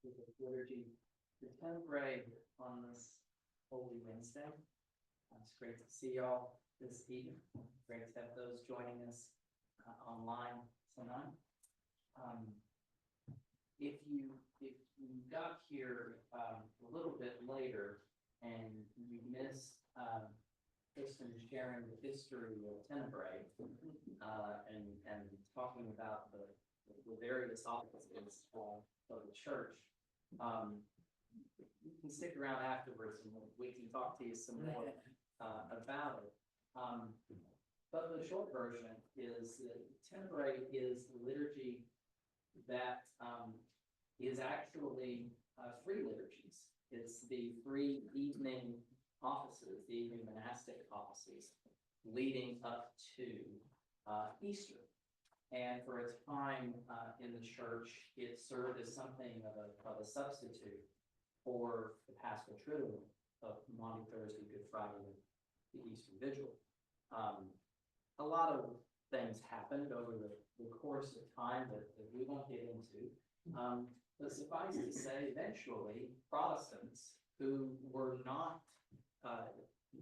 with the liturgy, the Tenebrae on this Holy Wednesday. It's great to see y'all this evening. Great to have those joining us online tonight. If you got here a little bit later and you missed Kristen sharing the history of Tenebrae and talking about the various offices of the church, you can stick around afterwards and we can talk to you some more about it. But the short version is that Tenebrae is the liturgy that is actually three liturgies. It's the three evening offices, the evening monastic offices, leading up to Easter. And for a time in the church, it served as something of a substitute for the Paschal Triduum of Maundy Thursday, Good Friday, and the Easter Vigil. A lot of things happened over the course of time that we won't get into. But suffice to say, eventually, Protestants who were not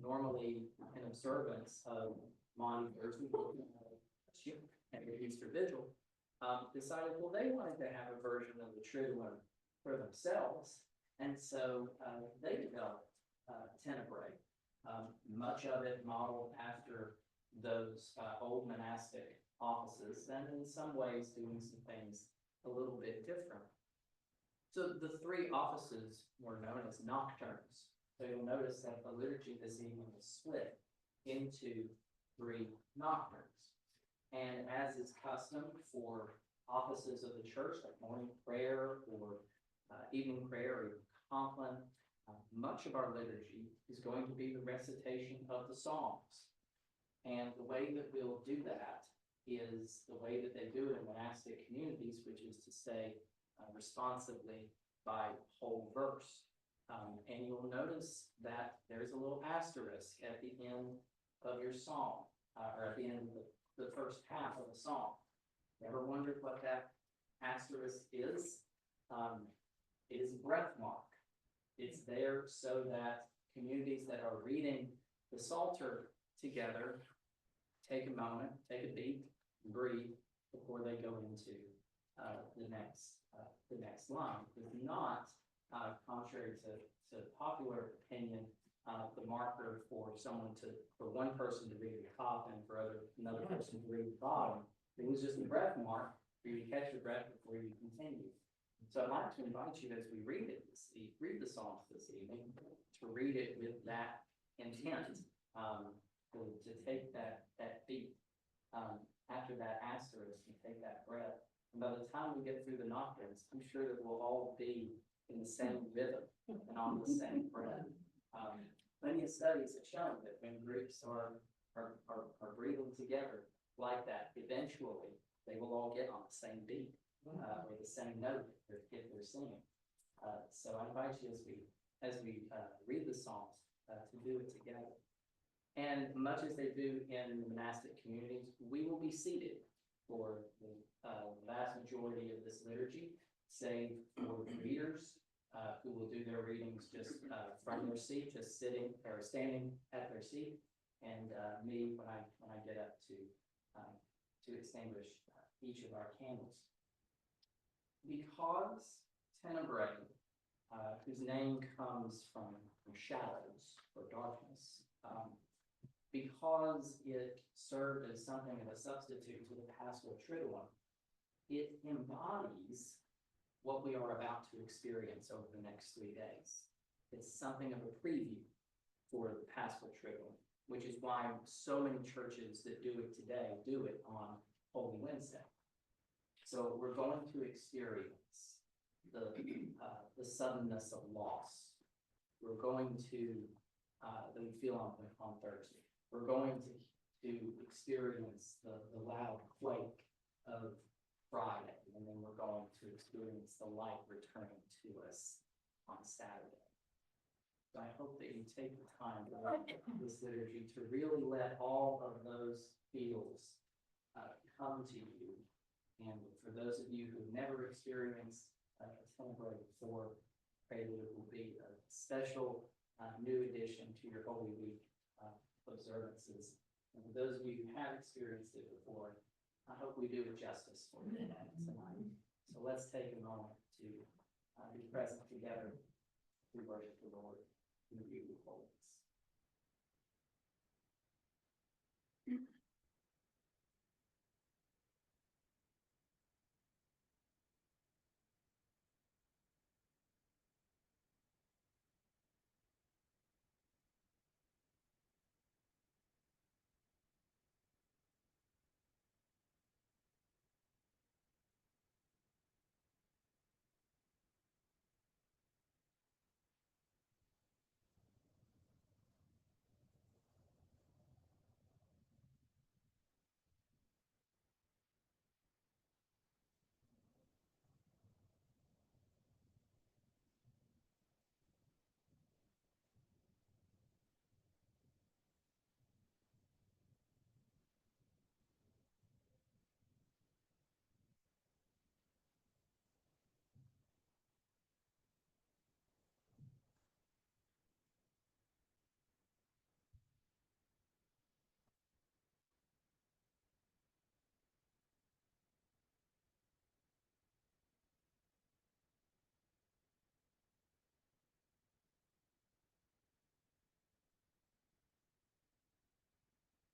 normally in observance of Maundy Thursday and the Easter Vigil, decided, well, they wanted to have a version of the Triduum for themselves, and so they developed Tenebrae, much of it modeled after those old monastic offices, and in some ways doing some things a little bit different. So the three offices were known as nocturnes. So you'll notice that the liturgy this evening is split into three nocturnes. And as is custom for offices of the church, like morning prayer or evening prayer or compline, much of our liturgy is going to be the recitation of the Psalms. And the way that we'll do that is the way that they do it in monastic communities, which is to say responsively by whole verse. And you'll notice that there's a little asterisk at the end of your psalm, or at the end of the first half of the psalm. Ever wondered what that asterisk is? It is a breath mark. It's there so that communities that are reading the Psalter together take a moment, take a beat, breathe before they go into the next line. It's not, contrary to popular opinion, the marker for one person to read the top and for another person to read the bottom. It was just a breath mark for you to catch your breath before you continue. So I'd like to invite you, as we read the Psalms this evening, to read it with that intent, to take that beat after that asterisk and take that breath. And by the time we get through the nocturnes, I'm sure that we'll all be in the same rhythm and on the same breath. Plenty of studies have shown that when groups are breathing together like that, eventually they will all get on the same beat or the same note if they're singing. So I invite you as we read the Psalms to do it together. And much as they do in the monastic communities, we will be seated for the vast majority of this liturgy, save for readers who will do their readings just from their seat, just sitting or standing at their seat, and me when I get up to extinguish each of our candles. Because Tenebrae, whose name comes from shadows or darkness, because it served as something of a substitute to the Paschal Triduum, it embodies what we are about to experience over the next 3 days. It's something of a preview for the Paschal Triduum, which is why so many churches that do it today do it on Holy Wednesday. So we're going to experience the suddenness of loss. We're going to, that we feel on Thursday. We're going to experience the loud quake of Friday, and then we're going to experience the light returning to us on Saturday. So I hope that you take the time throughout this liturgy to really let all of those feels come to you. And for those of you who've never experienced Tenebrae 4 prelude will be a special new addition to your Holy Week observances. And for those of you who have experienced it before, I hope we do it justice for you tonight. So let's take a moment to be present together to worship the Lord in the beauty of holiness.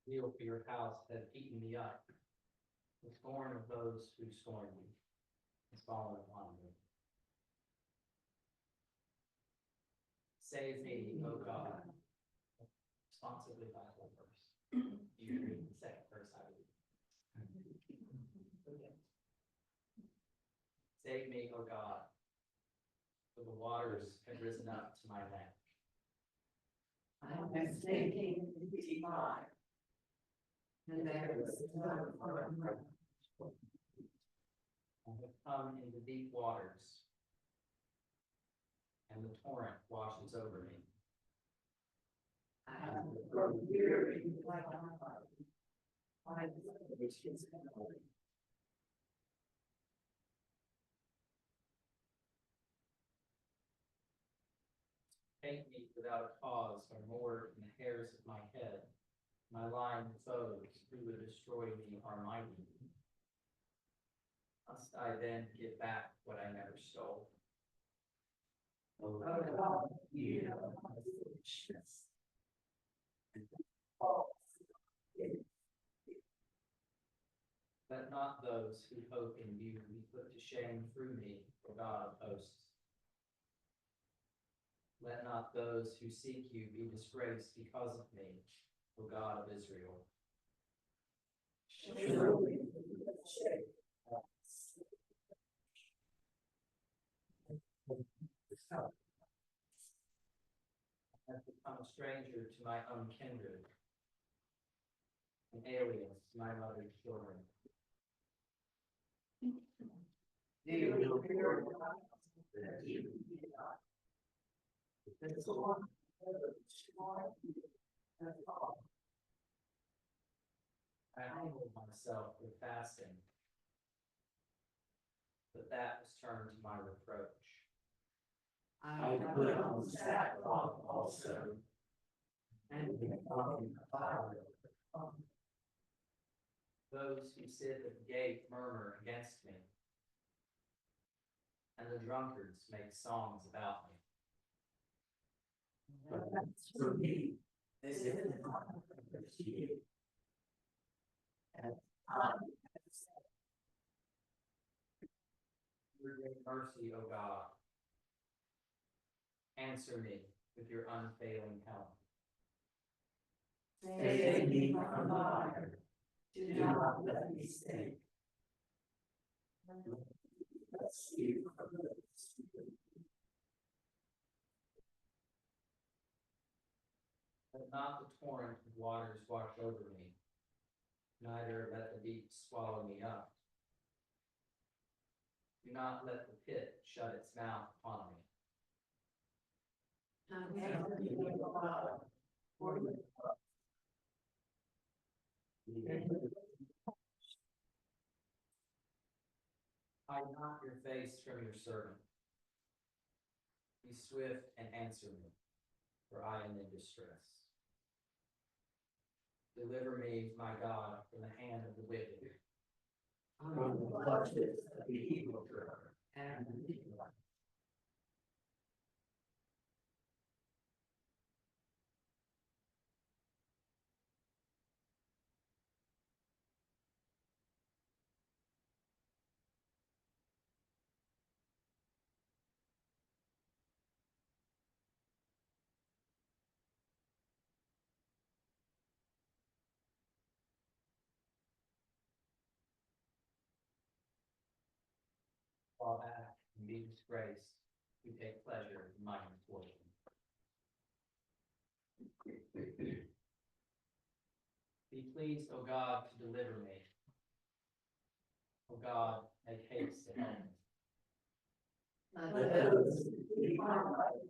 Zeal for your house has eaten me up. The scorn of those who scorn me has fallen upon me. Save me, O God. Responsibly by the whole verse. You read the second verse, I read. Save me, O God, for the waters have risen up to my neck. I am sinking in deep mire, and there is no firm ground. I have come into deep waters, and the torrent washes over me. I have grown weary like a heart. My which is holy. Paint me without a cause or more in the hairs of my head. My lying foes who would destroy me are mighty. Must I then give back what I never stole? Oh God, you know my foolishness. Let not those who hope in you be put to shame through me, O God of hosts. Let not those who seek you be disgraced because of me, O God of Israel. Surely, I have become a stranger to my own kindred, an alien to my mother's children. I humbled myself with fasting, but that was turned to my reproach. I put on sackcloth also, and become a fire. Those who sit at the gate murmur against me, and the drunkards make songs about me. But that's for me. This is not for you. And Your great mercy, O God, answer me with your unfailing help. save me from fire. Do not let me sink. Rescue from the Let not the torrent of waters wash over me, neither let the deep swallow me up. Do not let the pit shut its mouth upon me. Hide not your face from your servant. Be swift and answer me, for I am in distress. Deliver me, my God, from the hand of the wicked, from the clutches of the evildoer and the evil. fall back and be disgraced, who take pleasure in my misfortune. Be pleased, O God, to deliver me. O God, make haste to help me. Let those who keep my life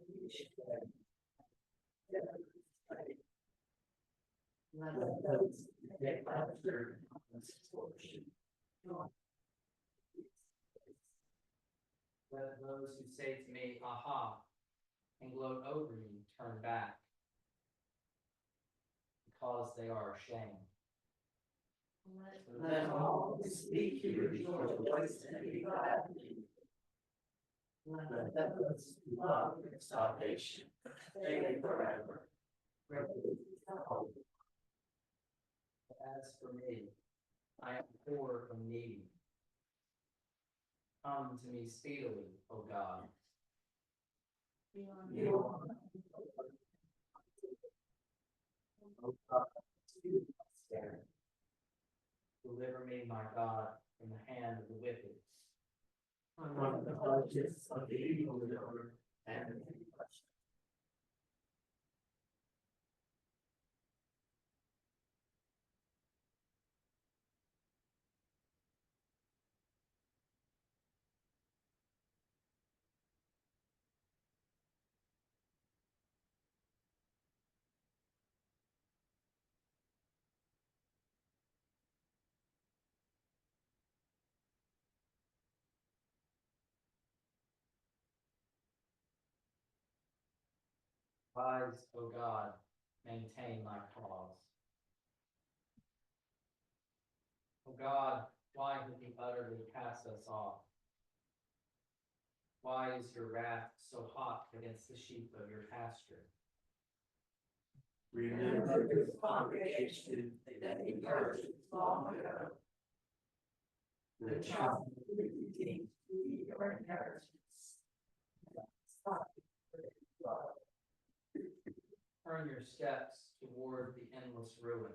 let those who take pleasure in my misfortune. Let those who say to me, aha, and gloat over me turn back, because they are ashamed. Let all who speak you rejoice and be glad. Let those who love your salvation stay forever. As for me, I am poor and needy. Come to me speedily, O God. Deliver me, my God, from the hand of the wicked. From the clutches of the evildoer and the oppressor. Rise, O God, maintain my cause. O God, why have you utterly cast us off? Why is your wrath so hot against the sheep of your pasture? Remember this congregation that he purchased long ago. The child who redeemed your inheritance. Turn your steps toward the endless ruins.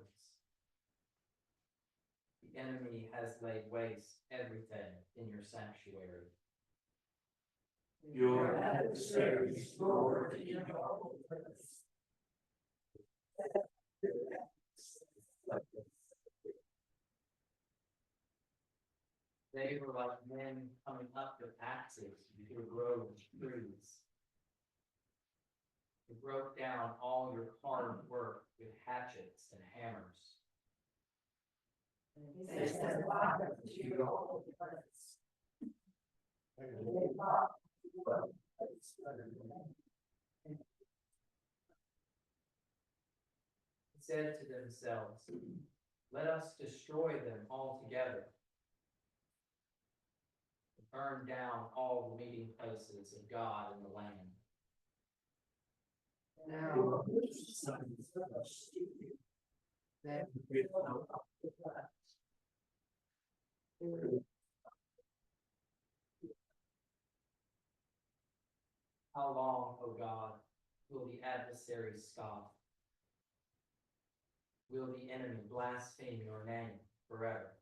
The enemy has laid waste everything in your sanctuary. Your adversaries roar in your humble place. They were like men coming up with axes to grow trees. They broke down all your hard work with hatchets and hammers. They set fire to your holy place. Said to themselves, let us destroy them altogether. Burn down all the meeting places of God in the land. Now, How long, O God, will the adversary scoff? Will the enemy blaspheme your name forever?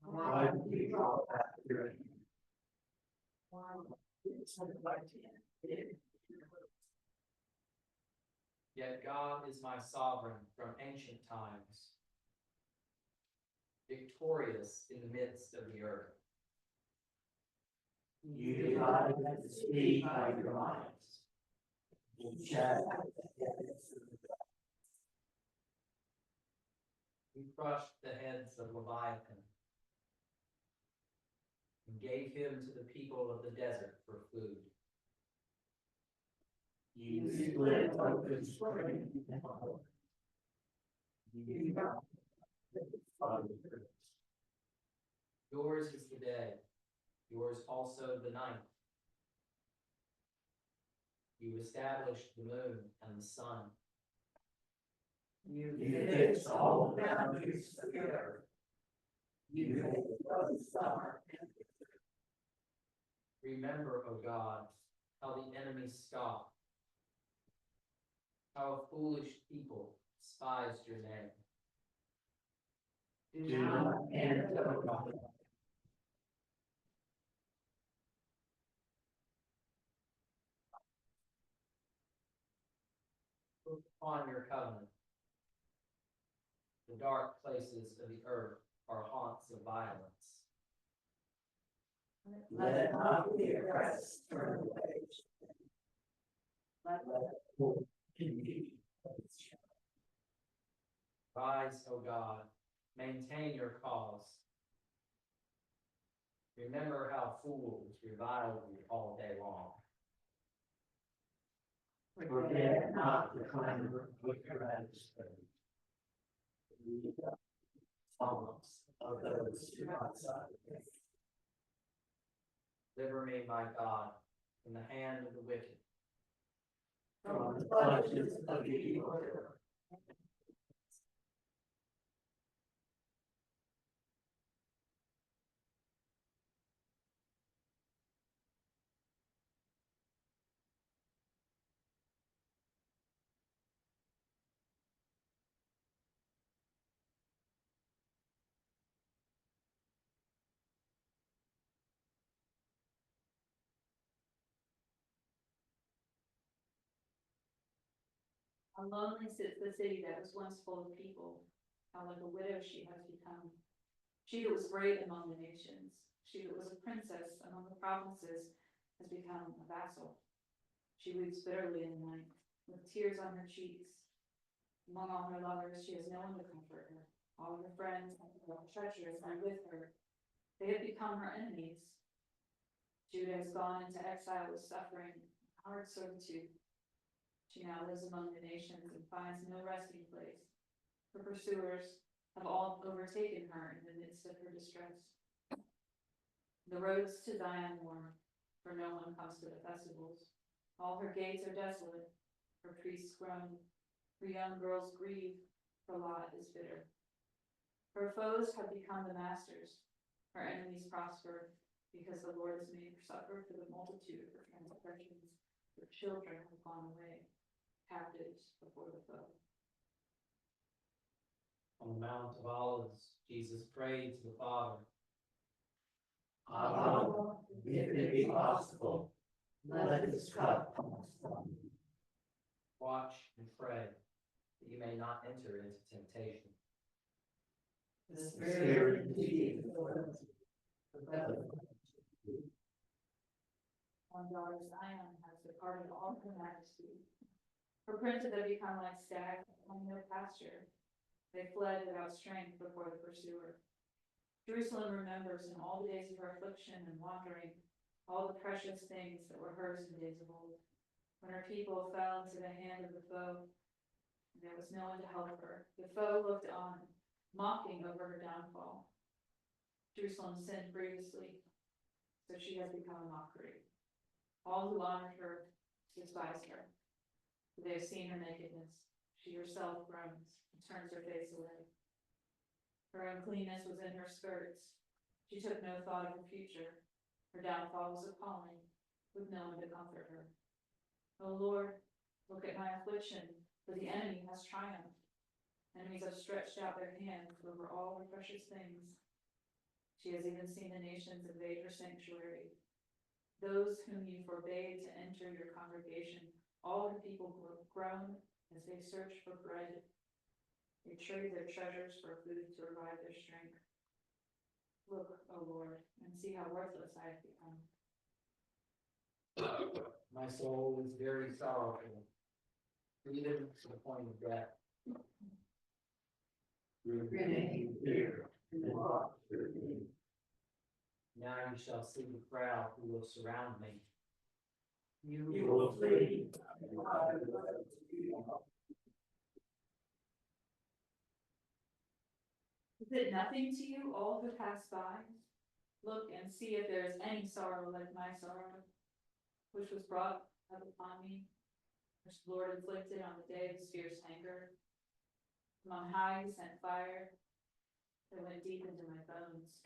why do you draw back your hand? Yet God is my sovereign from ancient times, victorious in the midst of the earth. You divide the sea by your minds. You shatter the heads of the gods. You crushed the heads of Leviathan. and gave him to the people of the desert for food. You split open spring. You got Yours is the day, yours also the night. You established the moon and the sun. you fix all boundaries together. You make the summer. Remember, O God, how the enemy scoffed, how a foolish people despised your name. Do not end up. Look upon your covenant. The dark places of the earth are haunts of violence. Let not the oppressed turn away. Let poor continue. Rise, O God, maintain your cause. Remember how fools reviled you all day long. Forget not the clamor of your adversary. The songs of those who are outside the gate. Deliver me, my God, from the hand of the wicked. From the clutches of the evildoer. How lonely sits the city that was once full of people, how like a widow she has become. She that was great among the nations, she that was a princess among the provinces, has become a vassal. She weeps bitterly in the night, with tears on her cheeks. Among all her lovers, she has no one to comfort her. All her friends and her treacherous are with her. They have become her enemies. Judah has gone into exile with suffering, hard servitude. She now lives among the nations and finds no resting place. Her pursuers have all overtaken her in the midst of her distress. The roads to Zion mourn, for no one comes to the festivals. All her gates are desolate, her priests groan, her young girls grieve, her lot is bitter. Her foes have become the masters, her enemies prosper, because the Lord has made her suffer for the multitude of her transgressions. Her children have gone away, captives before the foe. On the Mount of Olives, Jesus prayed to the Father. Abba, if it be possible, let this cup pass from me. Watch and pray that you may not enter into temptation. The Spirit indeed is willing, but One daughter Zion has departed all her majesty. Her princes have become like stags among no pasture. They fled without strength before the pursuer. Jerusalem remembers in all the days of her affliction and wandering all the precious things that were hers in days of old, when her people fell into the hand of the foe, and there was no one to help her. The foe looked on, mocking over her downfall. Jerusalem sinned grievously, so she has become a mockery. All who honored her despise her. For they have seen her nakedness. She herself groans and turns her face away. Her uncleanness was in her skirts. She took no thought of her future. Her downfall was appalling, with no one to comfort her. O Lord, look at my affliction, for the enemy has triumphed. Enemies have stretched out their hands over all her precious things. She has even seen the nations invade her sanctuary. Those whom you forbade to enter your congregation, all the people groan as they search for bread. They trade their treasures for food to revive their strength. Look, O Lord, and see how worthless I have become. My soul is very sorrowful, even to the point of death. remain here and walk through me. Now you shall see the crowd who will surround me. You will flee. Is it nothing to you, all who pass by? Look and see if there is any sorrow like my sorrow, which was brought upon me, which the Lord inflicted on the day of his fierce anger. From on high he sent fire that went deep into my bones.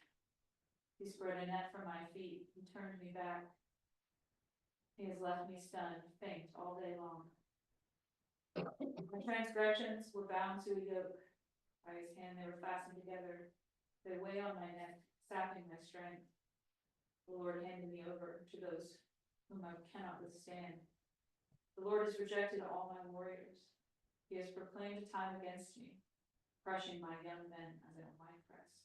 He spread a net for my feet and turned me back. He has left me stunned, faint all day long. My transgressions were bound to a yoke. By his hand they were fastened together. They weigh on my neck, sapping my strength. The Lord handed me over to those whom I cannot withstand. The Lord has rejected all my warriors. He has proclaimed a time against me, crushing my young men as a winepress.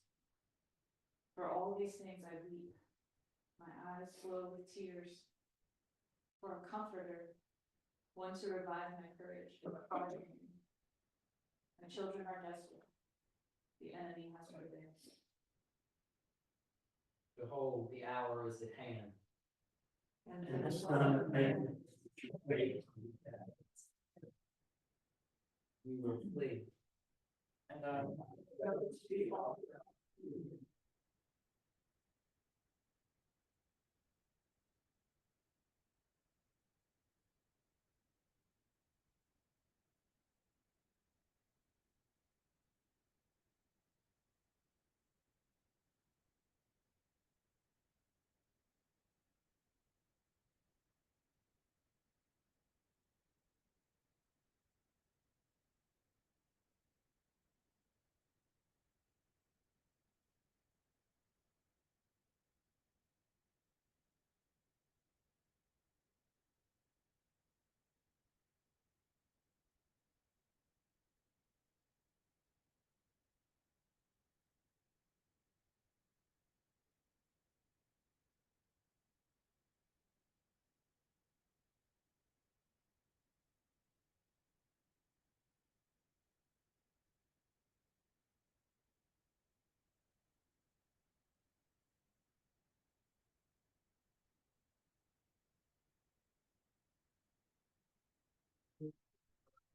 For all these things I weep. My eyes flow with tears. For a comforter, one to revive my courage. My children are desperate. The enemy has prevailed. Behold, the hour is at hand. And the Son of Man is ready. You will flee. And I will speak all.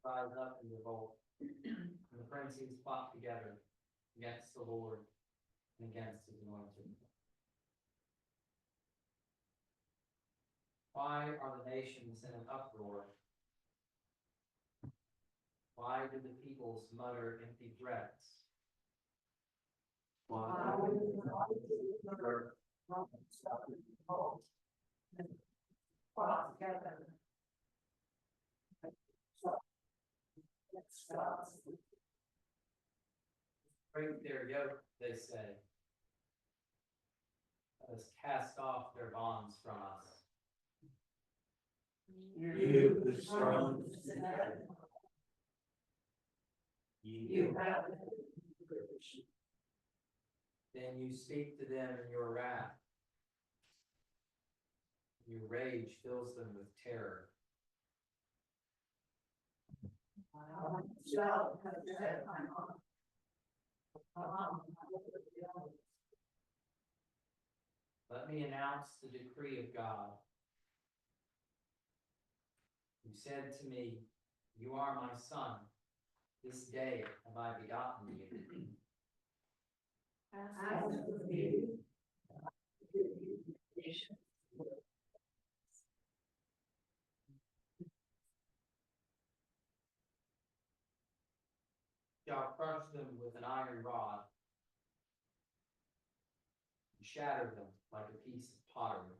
Rise up and revolt. And the princes fought together against the Lord and against his anointed. Why are the nations in an uproar? Why do the peoples mutter empty threats? Break their yoke, they say. Let us cast off their bonds from us. You who strong in heaven. You have Then you speak to them in your wrath. Your rage fills them with terror. Let me announce the decree of God. You said to me, "You are my son. This day have I begotten you." Shall crush them with an iron rod, and shatter them like a piece of pottery.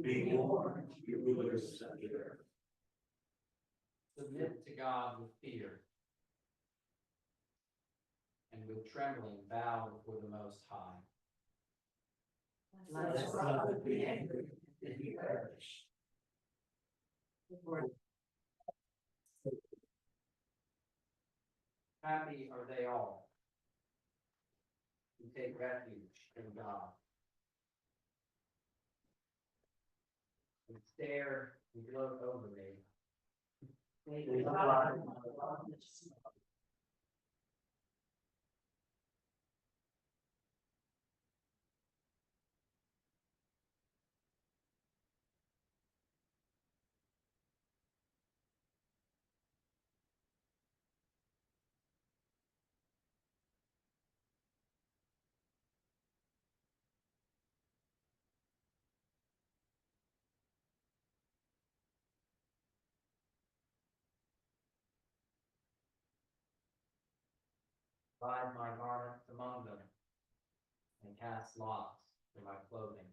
be warned, you rulers of the earth. Submit to God with fear, and with trembling bow before the Most High. Let God be angry and he perish. Happy are they all who take refuge in God. And stare and gloat over me. Divide my garments among them, and cast lots for my clothing.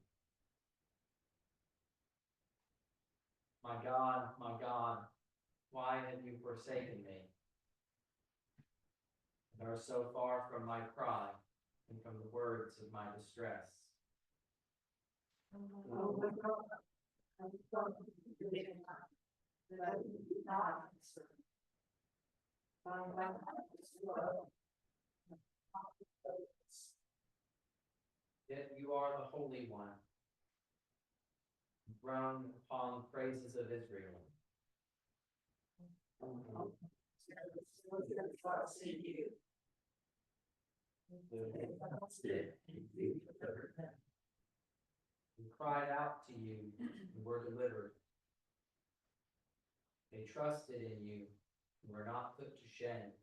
My God, why have you forsaken me? And are so far from my cry and from the words of my distress. Oh my God, I'm sorry that I did not answer. My heart is low. Yet you are the Holy One, enthroned upon the praises of Israel. Trust in you. We cried out to you and were delivered. They trusted in you and were not put to shame.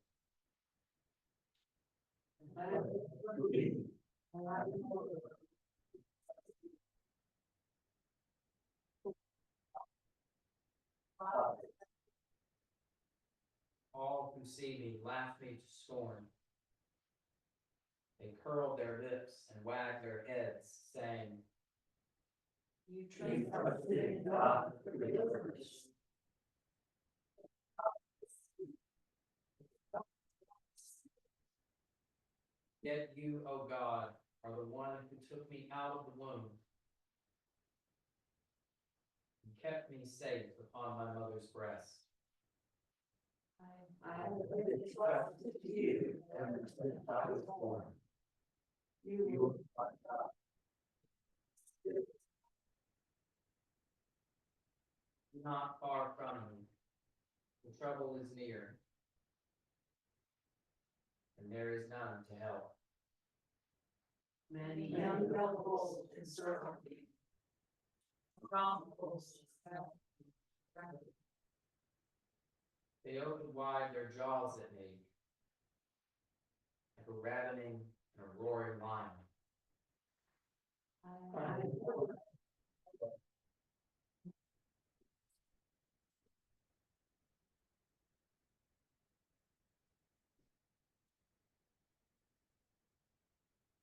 All who see me laugh me to scorn. They curl their lips and wag their heads, saying, You trusted in God for deliverance. Yet you, O God, are the one who took me out of the womb and kept me safe upon my mother's breast. I have trusted you ever since I was born. You are my God. Not far from me, the trouble is near, and there is none to help. Many young rebels encircle me. Chronicles They open wide their jaws at me, like a ravening and a roaring lion.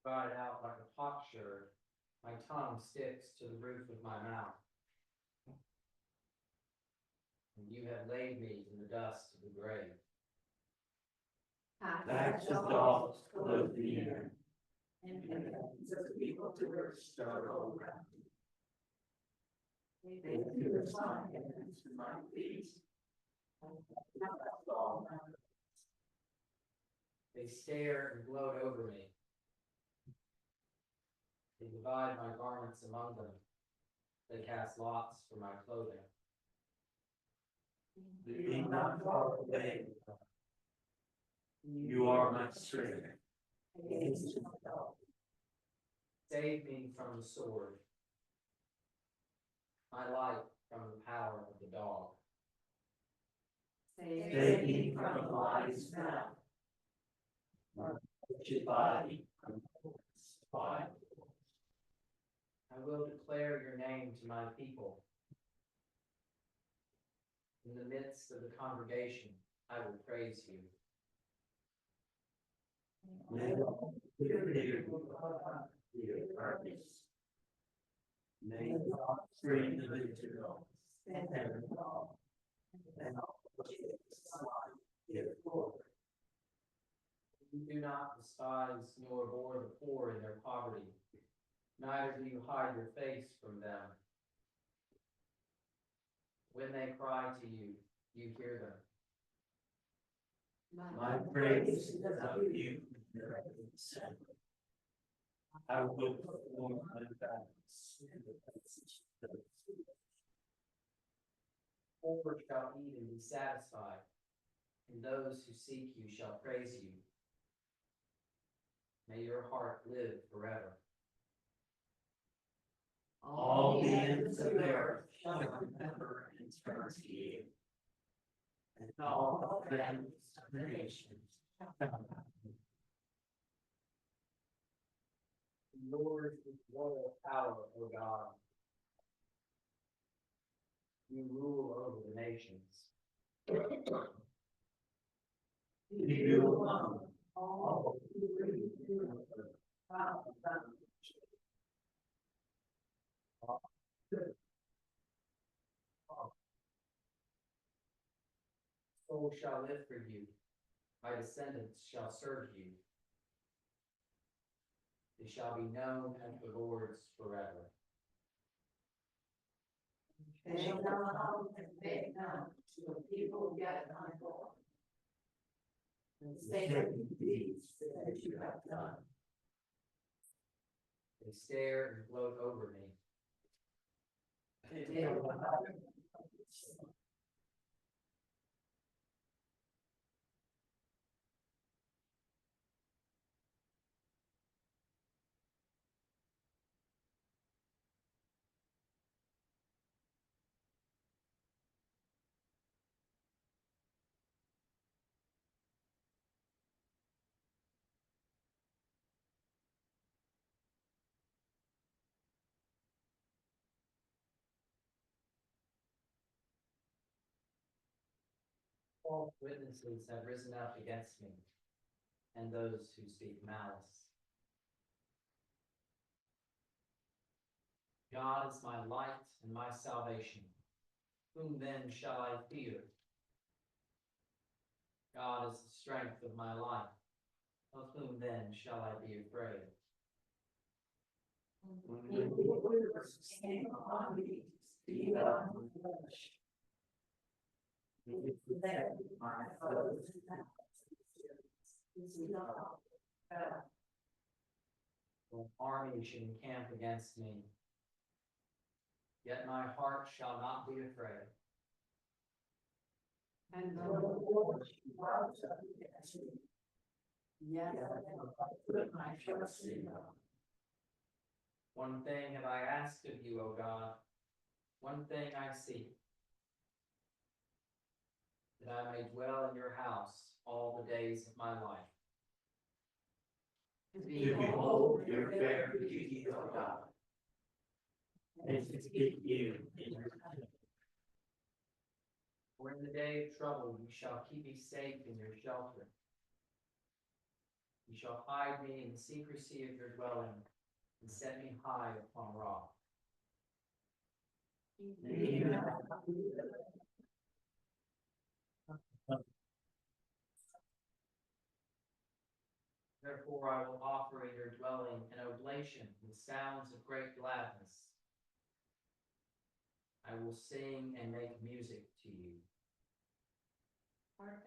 Cried out like a potsherd, my tongue sticks to the roof of my mouth. And you have laid me in the dust of the grave. Backs of dogs close the air, and the people to their startle around. They do the sign to my feet. They stare and gloat over me. They divide my garments among them. They cast lots for my clothing. Be not far away. You are my strength. Save me from the sword, my life from the power of the dog. Save me from the lion's mouth. My wretched body from fire. I will declare your name to my people. In the midst of the congregation, I will praise you. May all hear your purpose. May God bring the Israel and all You do not despise nor abhor the poor in their poverty, neither do you hide your face from them. When they cry to you, you hear them. My praise is of you. I will perform my vows. Poor shall eat and be satisfied, and those who seek you shall praise you. May your heart live forever. All the ends of the earth shall remember and turn to you. And all the families of the nations shall come. Yours is royal power, O God. You rule over the nations. You alone all who read about them. Soul shall live for you. My descendants shall serve you. They shall be known as the Lord's forever. They shall come and make known to the people yet unborn. And sacred deeds that you have done. They stare and gloat over me. They will False witnesses have risen up against me, and those who speak malice. God is my light and my salvation. Whom then shall I fear? God is the strength of my life. Of whom then shall I be afraid? When the rulers came upon me, feed on the flesh. It led my foes An army should encamp against me, yet my heart shall not be afraid. and the Lord was against me. Yet I put my trust in God. One thing have I asked of you, O God, one thing I seek, that I may dwell in your house all the days of my life. To behold your fair beauty, O God, and to seek you in your presence. For in the day of trouble you shall keep me safe in your shelter. You shall hide me in the secrecy of your dwelling, and set me high upon a rock. Therefore I will offer in your dwelling an oblation with sounds of great gladness. I will sing and make music to you.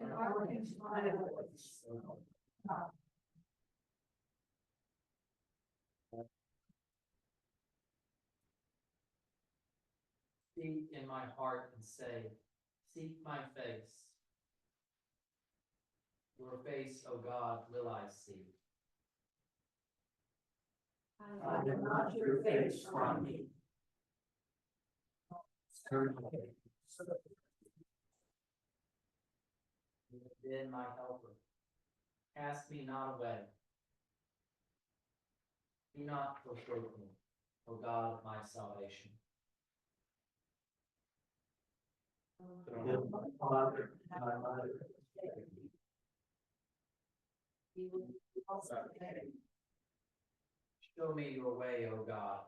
And hearken to my voice. Speak in my heart and say, seek my face. Your face, O God, will I see. Hide not your face from me. Turn away. You have been my helper. Cast me not away. Do not forsake me, O God of my salvation. My father and my mother. He will also pay. Show me your way, O God.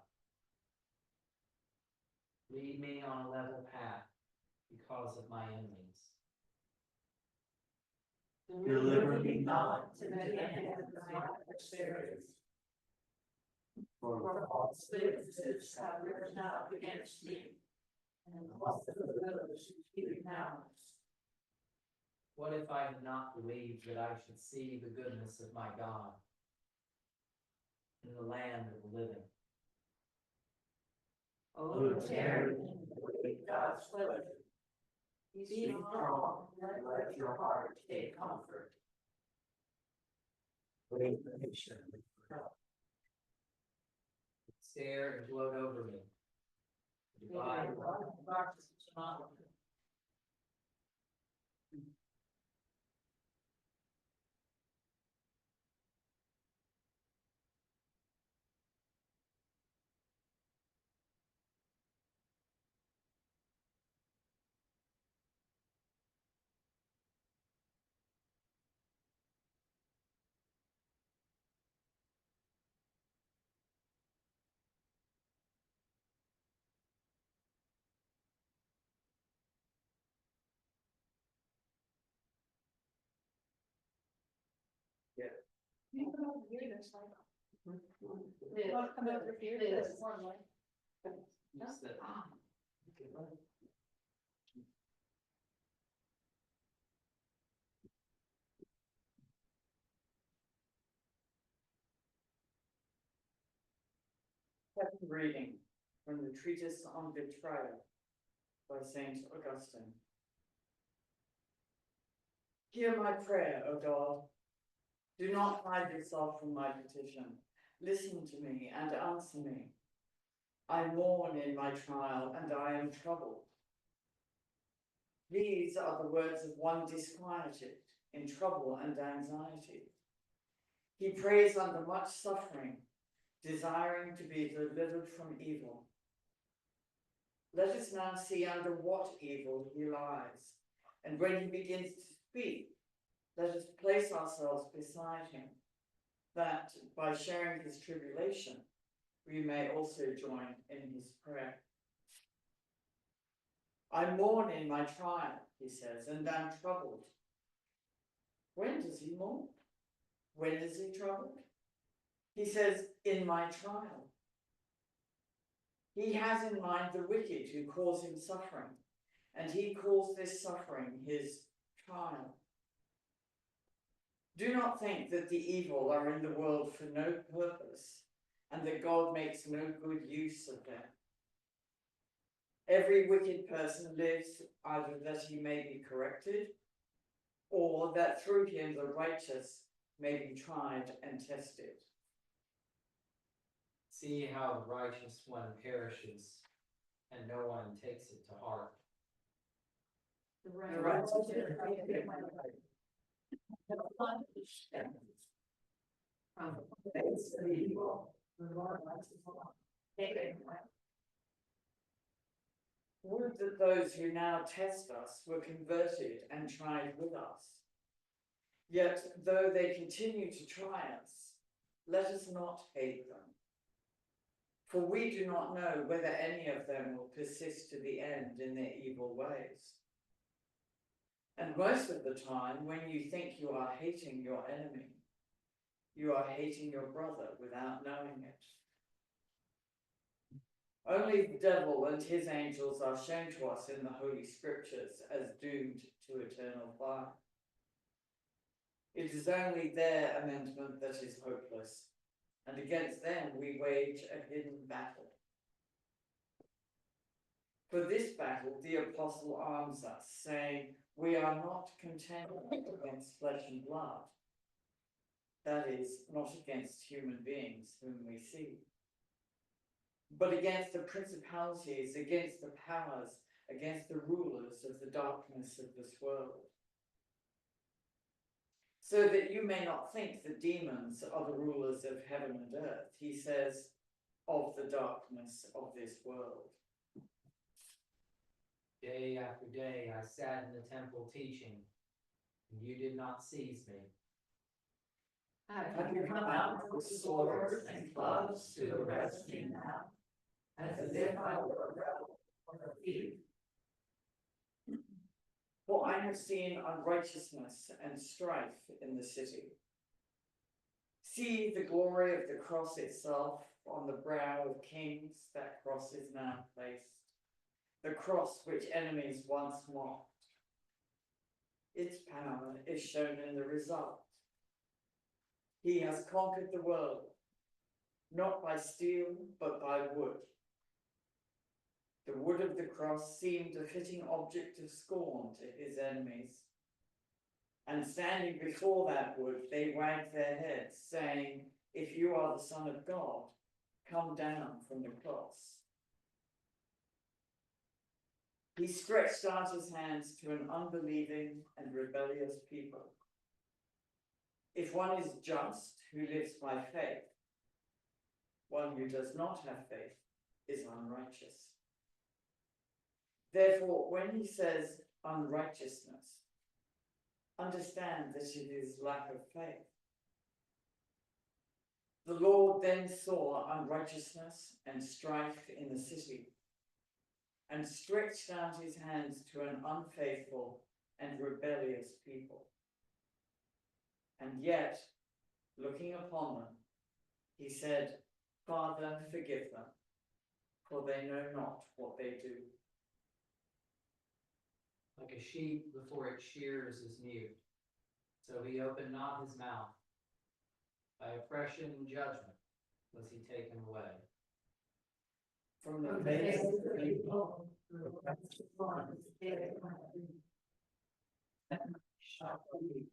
Lead me on a level path because of my enemies. Deliver me not to the hand of my adversaries. For false witnesses have risen up against me, and also those who keep malice. What if I had not believed that I should see the goodness of my God in the land of the living? O tarry and wait God's pleasure. Be strong, and let your heart take comfort. Wait patiently for God. Stare and gloat over me. Divide You come over here, there's like. Liz. Well, come over here, Liz. there's more like. Use the- Second reading from the Treatise on Betrayal by Saint Augustine. Hear my prayer, O God. Do not hide yourself from my petition. Listen to me and answer me. I mourn in my trial and I am troubled. These are the words of one disquieted, in trouble and anxiety. He prays under much suffering, desiring to be delivered from evil. Let us now see under what evil he lies, and when he begins to speak, let us place ourselves beside him, that by sharing his tribulation, we may also join in his prayer. I mourn in my trial, he says, and am troubled. When does he mourn? When is he troubled? He says, in my trial. He has in mind the wicked who cause him suffering, and he calls this suffering his trial. Do not think that the evil are in the world for no purpose, and that God makes no good use of them. Every wicked person lives either that he may be corrected, or that through him the righteous may be tried and tested. See how the righteous one perishes, and no one takes it to heart. The The right. righteous From the face of evil, the Lord likes us all. Take it away. Would that those who now test us were converted and tried with us. Yet, though they continue to try us, let us not hate them. For we do not know whether any of them will persist to the end in their evil ways. And most of the time, when you think you are hating your enemy, you are hating your brother without knowing it. Only the devil and his angels are shown to us in the Holy Scriptures as doomed to eternal fire. It is only their amendment that is hopeless, and against them we wage a hidden battle. For this battle the apostle arms us, saying, we are not contending against flesh and blood, that is, not against human beings whom we see, but against the principalities, against the powers, against the rulers of the darkness of this world. So that you may not think the demons are the rulers of heaven and earth, he says, of the darkness of this world. Day after day I sat in the temple teaching, and you did not seize me. Have you come out with swords and clubs to arrest me now, as if I were a rebel or a thief? For I have seen unrighteousness and strife in the city. See the glory of the cross itself on the brow of kings, that cross is now placed, the cross which enemies once mocked. Its power is shown in the result. He has conquered the world, not by steel, but by wood. The wood of the cross seemed a fitting object of scorn to his enemies. And standing before that wood, they wagged their heads, saying, if you are the Son of God, come down from the cross. He stretched out his hands to an unbelieving and rebellious people. If one is just who lives by faith, one who does not have faith is unrighteous. Therefore, when he says unrighteousness, understand that it is lack of faith. The Lord then saw unrighteousness and strife in the city, and stretched out his hands to an unfaithful and rebellious people. And yet looking upon them, he said, Father, forgive them, for they know not what they do. Like a sheep before its shears is mute, so he opened not his mouth. By oppression and judgment was he taken away. From the From the face face of of the the people, people, the righteous one is there. Shall be.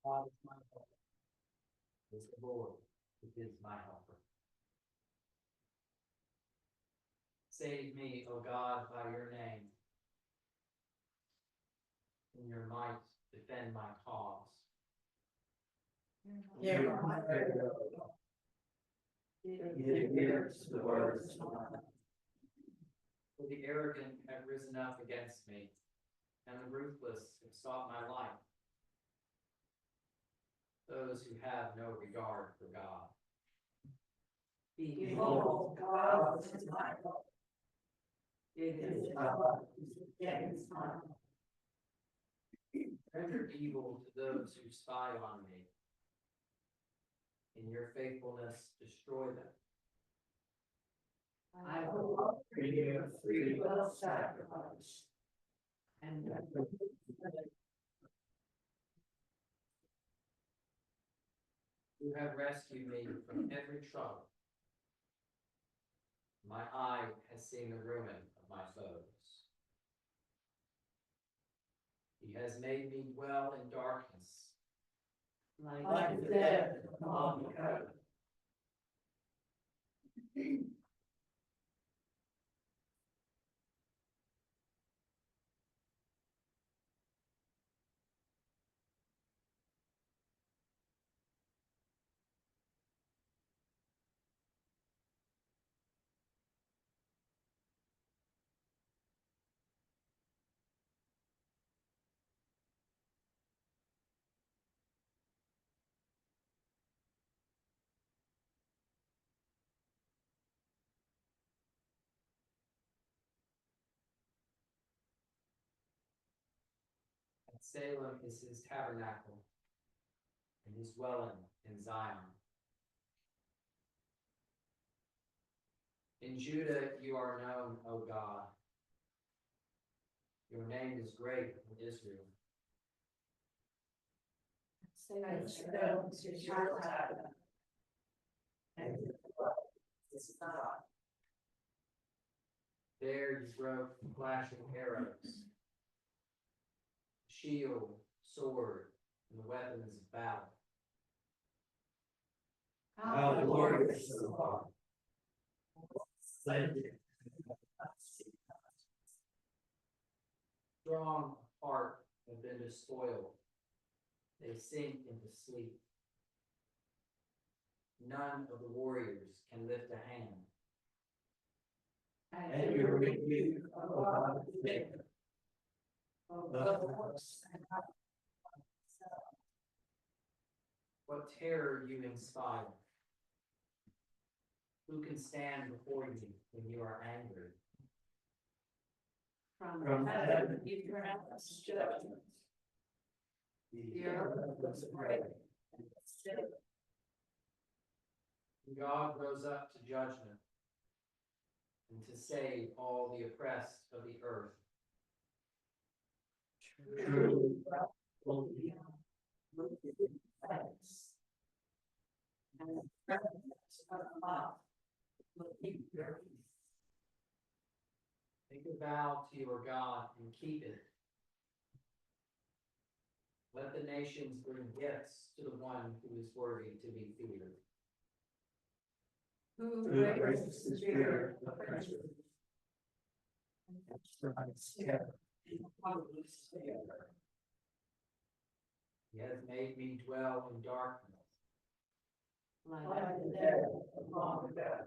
God is my helper. Is the Lord, who is my helper. Save me, O God, by your name. In your might, defend my cause. Hear my prayer, O God. Give ears to the words of my mouth. For the arrogant have risen up against me, and the ruthless have sought my life. Those who have no regard for God. Behold, God is my help. It is God who sustains my life. Render evil to those who spy on me. In your faithfulness, destroy them. I will offer you a free will sacrifice. And You have rescued me from every trouble. My eye has seen the ruin of my foes. He has made me dwell in darkness. like the dead upon the coast. And Salem is his tabernacle, and his dwelling in Zion. In Judah you are known, O God. Your name is great in Israel. And stones is your tabernacle. And your blood is not. There you broke flashing arrows, shield, sword, and the weapons of battle. How the warriors of God. Splendid. Strong of heart have been despoiled. They sink into sleep. None of the warriors can lift a hand. And your rebuke of God is Jacob. Of the horse and What terror you inspire. Who can stand before you when you are angry? from heaven you pronounce judgment. The earth was great, and its God rose up to judgment and to save all the oppressed of the earth. Truly, holy, thanks. And presence of love will keep your peace. Make a vow to your God and keep it. Let the nations bring gifts to the one who is worthy to be feared. Who breaks the spirit of friendship and strikes terror in humblest terror. He has made me dwell in darkness. Like the dead of long ago.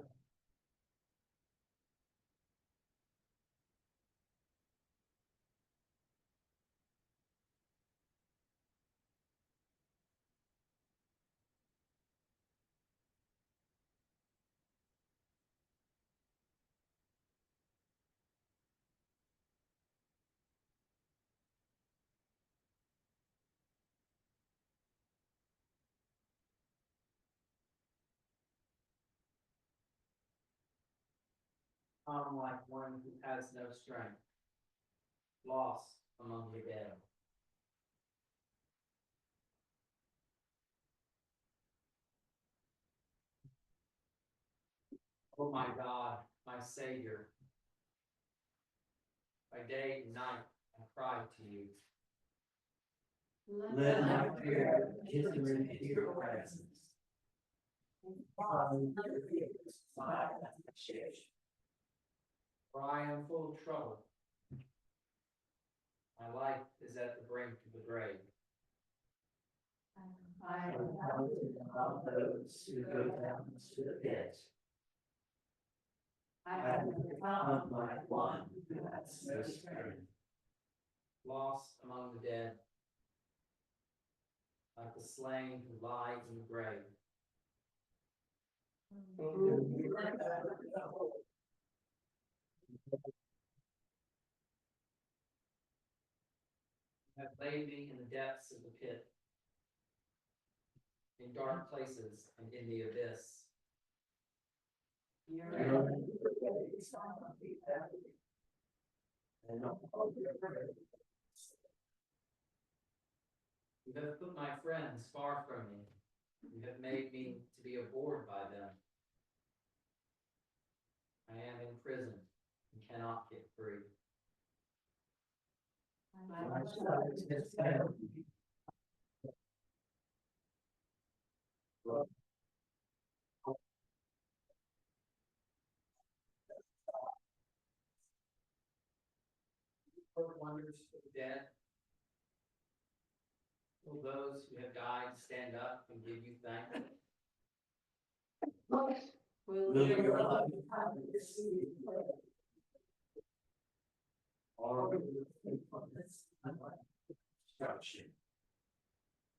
Come like one who has no strength, lost among the dead. Oh my God, my Savior, by day and night I cry to you. Let my prayer enter into your presence. Find your ears, my appreciation. For I am full of trouble. My life is at the brink of the grave. I am counted among those who go down to the pit. I have become like one who has no strength. Lost among the dead, like the slain who lie in the grave. You have laid me in the depths of the pit, in dark places and in the abyss. Your ways are be heavy, and all your praise. You have put my friends far from me. You have made me to be abhorred by them. I am in prison and cannot get free. My sight has failed me. Work wonders for the dead. Will those who have died stand up and give you thanks? Will your loving kindness see or will your faithfulness unlike destruction?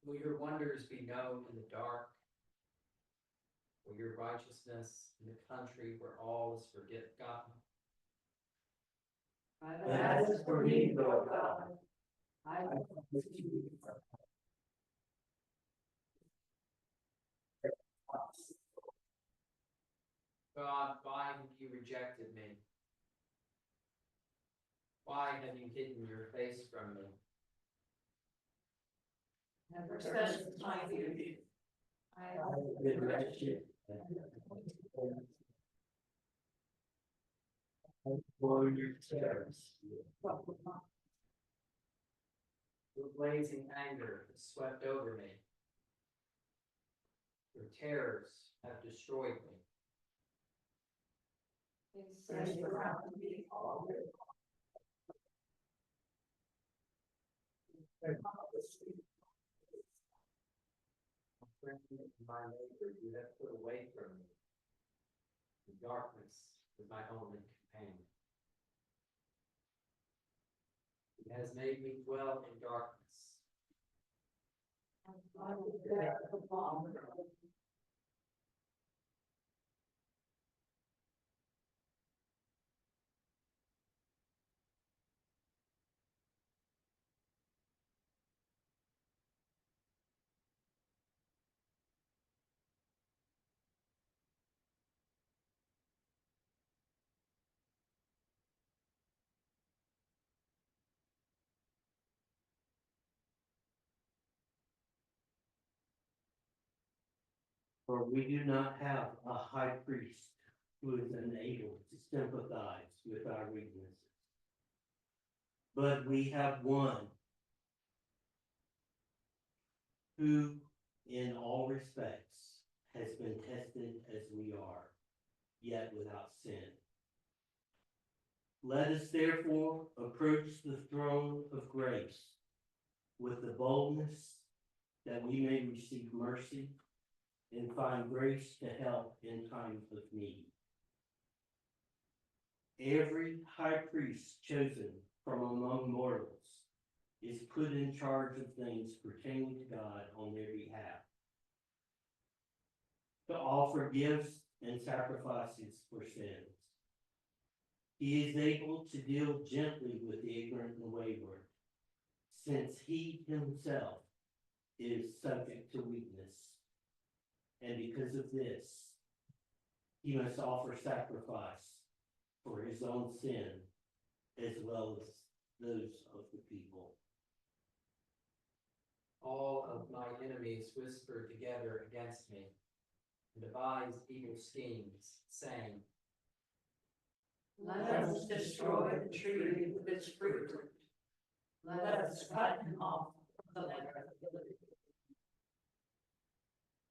Will your wonders be known in the dark? Will your righteousness in the country where all is forgotten? As for me, Lord God, I come to you from God, why have you rejected me? Why have you hidden your face from me? and for such a time as this, I have been wretched and for your terrors. Your blazing anger has swept over me. Your terrors have destroyed me. They surround me all day long. My friend and my neighbor, you have put away from me. The darkness is my only companion. He has made me dwell in darkness. I will bear upon the For we do not have a high priest who is unable to sympathize with our weaknesses, but we have one who, in all respects, has been tested as we are, yet without sin. Let us therefore approach the throne of grace with the boldness that we may receive mercy and find grace to help in times of need. Every high priest chosen from among mortals is put in charge of things pertaining to God on their behalf, to offer gifts and sacrifices for sins. He is able to deal gently with the ignorant and wayward, since he himself is subject to weakness. And because of this, he must offer sacrifice for his own sin as well as those of the people. All of my enemies whisper together against me and devise evil schemes, saying, Let us destroy the tree with its fruit. Let us cut him off from the land.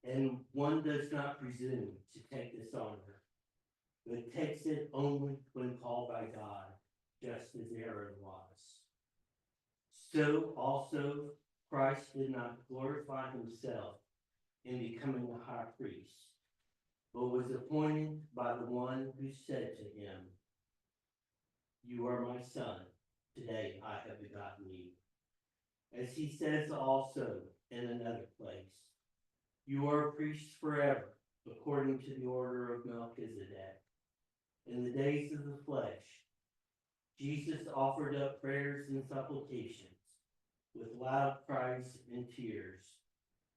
And one does not presume to take this honor, but takes it only when called by God, just as Aaron was. So also Christ did not glorify himself in becoming a high priest, but was appointed by the one who said to him, "You are my son, today I have begotten you." As he says also in another place, "You are a priest forever, according to the order of Melchizedek." In the days of the flesh, Jesus offered up prayers and supplications with loud cries and tears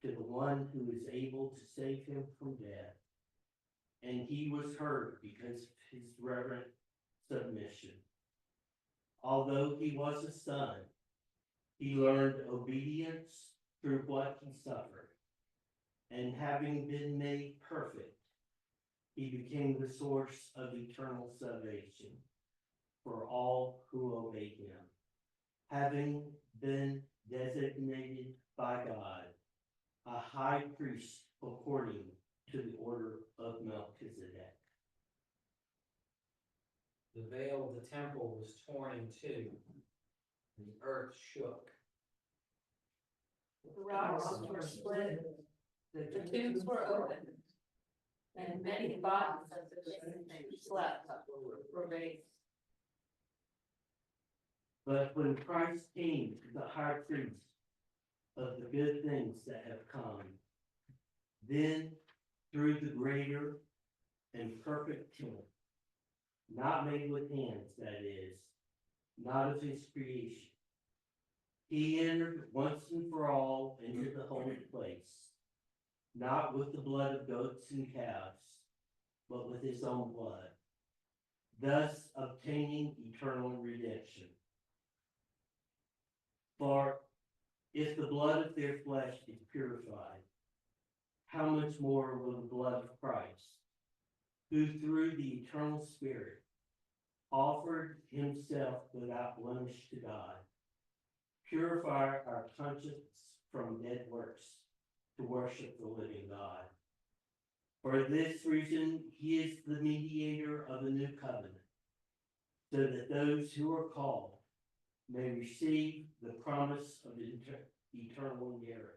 to the one who is able to save him from death. And he was heard because of his reverent submission. Although he was a son, he learned obedience through what he suffered. And having been made perfect, he became the source of eternal salvation for all who obey him, having been designated by God a high priest according to the order of Melchizedek. the veil of the temple was torn in two, and the earth shook. The rocks were split, the tombs were opened, and many bodies of the living slept were raised. But when Christ came to the high priest of the good things that have come, then through the greater and perfect temple, not made with hands, that is, not of his creation, he entered once and for all into the holy place, not with the blood of goats and calves, but with his own blood, thus obtaining eternal redemption. For if the blood of their flesh is purified, how much more will the blood of Christ, who through the eternal Spirit offered himself without blemish to God, purify our conscience from dead works to worship the living God. For this reason, he is the mediator of a new covenant, so that those who are called may receive the promise of eternal inheritance,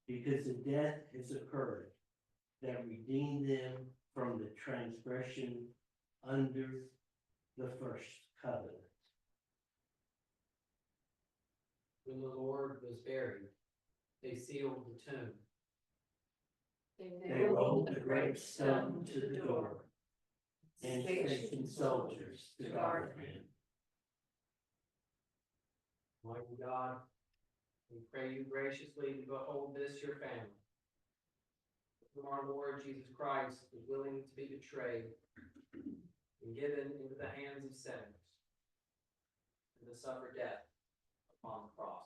because a death has occurred that redeemed them from the transgression under the first covenant. When the Lord was buried, they sealed the tomb. They rolled the great stone to the door and stationed soldiers to guard him. Mighty God, we pray you graciously to behold this your family, whom our Lord Jesus Christ is willing to be betrayed and given into the hands of sinners, and to suffer death upon the cross.